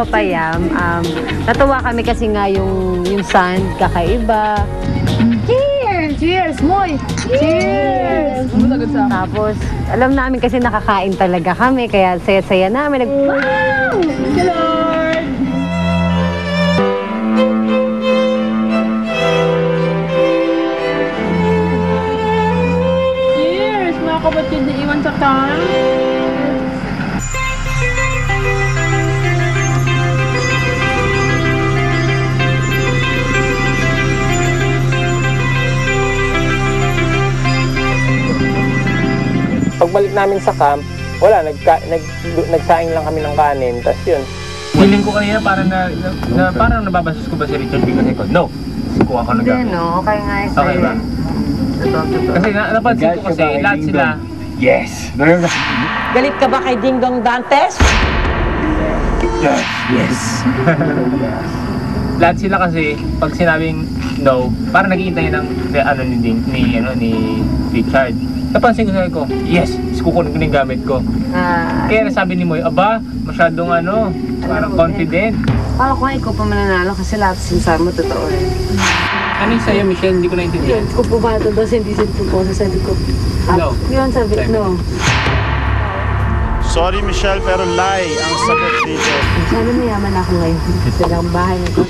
nagpapayam. Natuwa kami kasi nga yung sand, kakaiba. Cheers! Cheers! Moy! Cheers! Tapos, alam namin kasi nakakain talaga kami, kaya saya-saya namin. Wow! Lord! Cheers! Mga kapatid na iwan sa car. Pagbalik namin sa camp, wala, nagsaing lang kami ng kanin, tapos yun. Feeling ko kanina parang parang nababasos ko ba si Richard B kasi ko? No! Kuha ko ng Hindi, gamit. no? Okay nga yung Okay ba? Kasi napansin ko kasi lahat sila. Yes! Galit ka ba kay Ding Dong Dantes? Yes! Lahat sila kasi pag sinabing no, parang naghihintay ng ni Richard. Napansin ko sabi ko, yes, kukunin ko yung gamit ko. Kaya nasabi ni Moy, aba, masyadong parang confident. Parang kung ikaw pa mananalo kasi lahat sinasabi mo totoo eh. Ano yung sa'yo, Michelle? Hindi ko naintindihan. Kung pumato daw, hindi po sa sabi ko. No. Yun sabi, no. Sorry Michelle, pero lie ang sagot dito. Sana mayaman ako ngayon. Silang bahay na ko.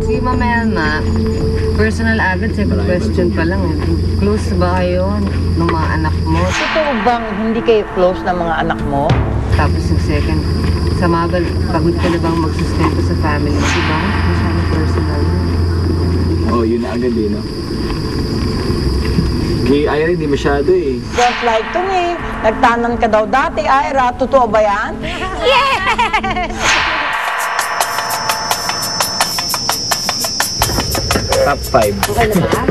Si Mama Elma, personal agad, second question pa lang. Close ba kayo ng mga anak mo? Totoo bang hindi kayo close ng mga anak mo? Tapos yung second, sa Mabel, pagod ka na bang magsustento sa family mo? Diba? Masyado personal. Oh, yun na agad eh, no? Kay Ira, hindi masyado eh. Just like to me. Nagtanan ka daw dati, Ira. Totoo ba yan? Top 5. Okay na ba?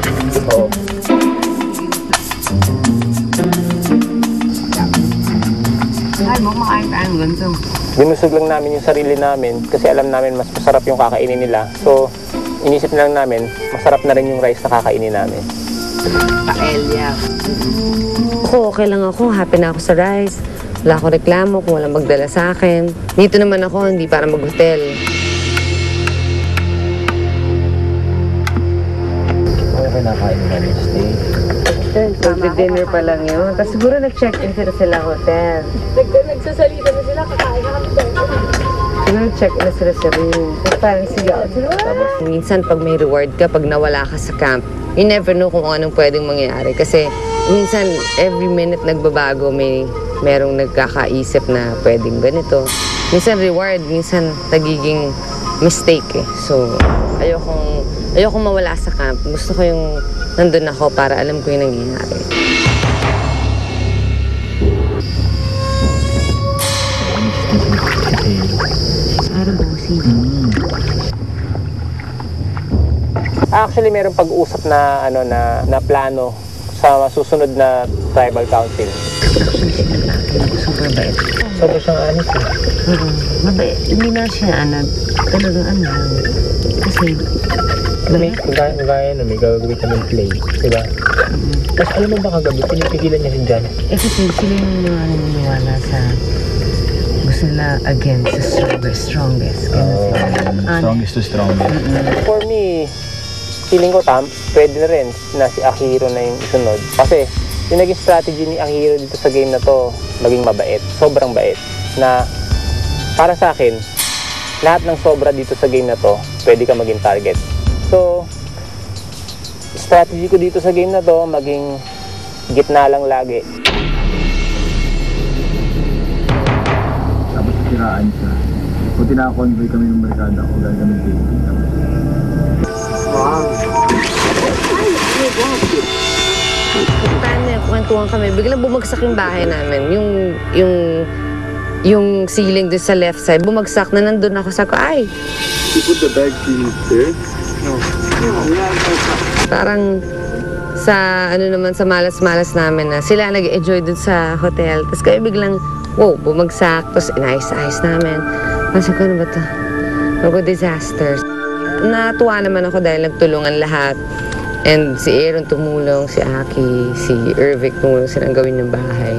Oo. Ay, mo makain ka ng ganito. Binusog lang namin yung sarili namin kasi alam namin mas masarap yung kakainin nila. So, inisip na lang namin, masarap na rin yung rice na kakainin namin. Paella. Ako, okay lang ako. Happy na ako sa rice. Wala akong reklamo kung walang magdala sa akin. Dito naman ako, hindi para mag-hotel. Ano kinakain nila ni Stay? Dinner pa lang yun. Tapos siguro nag-check-in sila hotel. Nagsasalita na sila, kakain na kami dahil. Siguro check na sila sa room. Tapos parang sigaw sila. Tapos minsan pag may reward ka, pag nawala ka sa camp, you never know kung anong pwedeng mangyari. Kasi minsan, every minute nagbabago, merong nagkakaisip na pwedeng ganito. Minsan reward, minsan nagiging mistake eh. So, ayokong mawala sa camp. Gusto ko yung nandun ako para alam ko yung nangyayari. Actually, mayroong pag-uusap na na plano sa susunod na tribal council. Super bait. Sobrang siyang honest eh. Mabait. Hindi na siya, talagang kasi, May gagawin kami play, diba? Tapos alam mo ba kagabi, pinipigilan niya si John. kasi sila yung mga naniniwala sa gusto nila against the strongest. Strongest to strongest. For me, feeling ko pwede na rin na si Akihiro na yung isunod. Kasi yung naging strategy ni Akihiro dito sa game na to, maging mabait. Sobrang bait. Na para sa akin, lahat ng sobra dito sa game na to, pwede ka maging target. So, strategy ko dito sa game na to, maging gitna lang lagi. Tapos tiraan siya. Kung tinaka-convoy kami ng barkada ko, gagamitin. Kwentuhan kami, biglang bumagsak yung bahay namin. Yung ceiling doon sa left side, bumagsak na nandun ako sa ko. Ay! You put the bag there? No. Parang sa sa malas-malas namin na sila nag-enjoy dun sa hotel. Tapos kaya biglang, wow, bumagsak. Tapos inayos-ayos namin. Masa ko, ano ba ito? Disaster. Natuwa naman ako dahil nagtulungan lahat. And si Aaron tumulong, si Aki, si Ervic tumulong silang gawin ng bahay.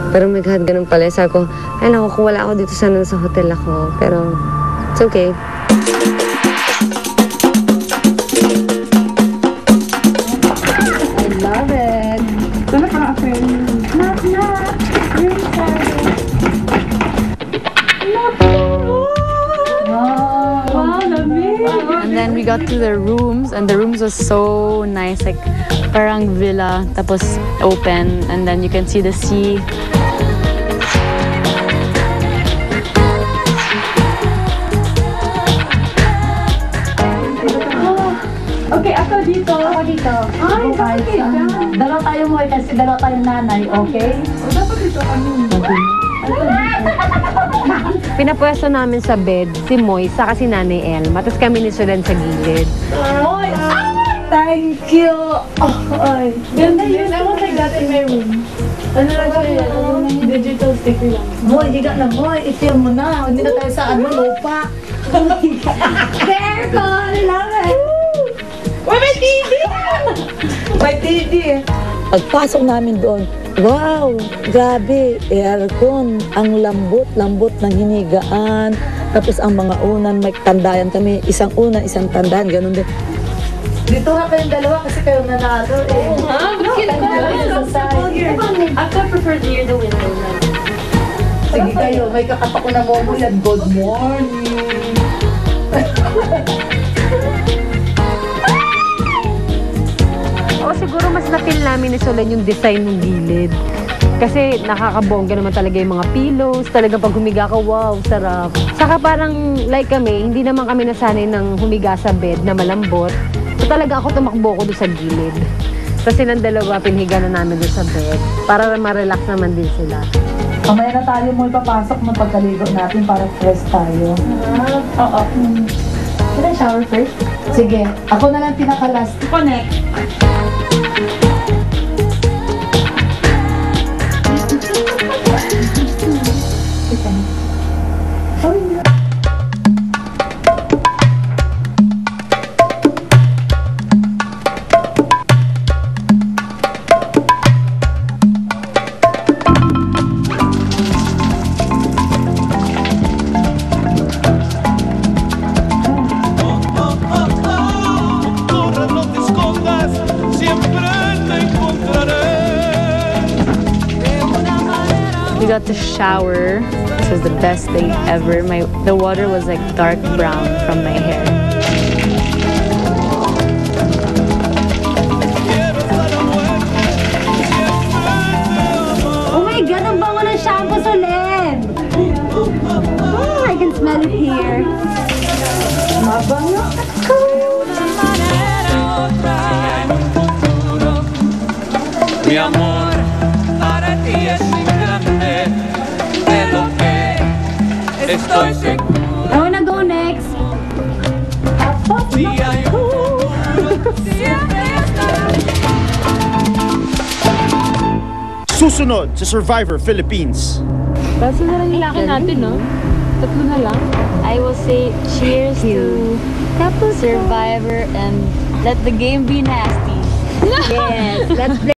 Pero my God, ganun pala. Sabi ko, ay naku, kung wala ako dito, sana sa hotel ako. Pero, it's okay. I love it. Sana parang affair. Knock, knock. Room service. Wow, lamig. And then we got to the rooms, and the rooms was so nice, like parang villa, tapos open, and then you can see the sea. Okay, ako dito. Ako dito. Ay, bakit ka? Dalawa tayo mo kasi dalawa tayong nanay, okay? O, dapat dito kami. Pinapwesto namin sa bed si Moy sa kasi Nanay Elma. Tapos kami ni Sulan sa gilid. Ay, thank you. Oh, ay. Ganda yun. I want like that in my room. Ano lang siya yan? Digital sticker lang. Boy, higa na boy, i-film mo na. Hindi na tayo sa lupa. Careful! I love it! Uy, may TV! May TV. Pagpasok namin doon, wow, grabe, aircon, ang lambot-lambot ng hinigaan. Tapos ang mga unan, may tandayan kami, isang unan, isang tandayan, ganun din. Dito nga kayong dalawa kasi kayo nanalo eh. Ha? Bakit I prefer to hear the window. Sige kayo, may kakapak ko na momo yan. Good morning. O siguro mas na-feel namin ni Sulan yung design ng gilid. Kasi nakakabongga naman talaga yung mga pillows. Talagang pag humiga ka, wow, sarap. Saka parang like kami, hindi naman kami nasanay ng humiga sa bed na malambot. So talaga ako tumakbo ko doon sa gilid. Tapos silang dalawa, pinhiga na namin doon sa bed. Para ma-relax naman din sila. Mamaya na tayo mo ipapasok ng pagkaligo natin para fresh tayo. Oo. Should I shower first? Sige, ako na lang pinaka-last. Connect. We got to shower. This was the best thing ever. The water was like dark brown from my hair. Oh my God, ang bango ng shampoo, Solen! Oh, I can smell it here. Mabango. Mi amor, para ti es muy grande, de lo que estoy seguro. I wanna go next. Si hay un futuro, siempre estará. Susunod sa Survivor Philippines. Basta na lang yung laki natin, no? Tatlo na lang. I will say cheers to Survivor and let the game be nasty. Yes, let's play.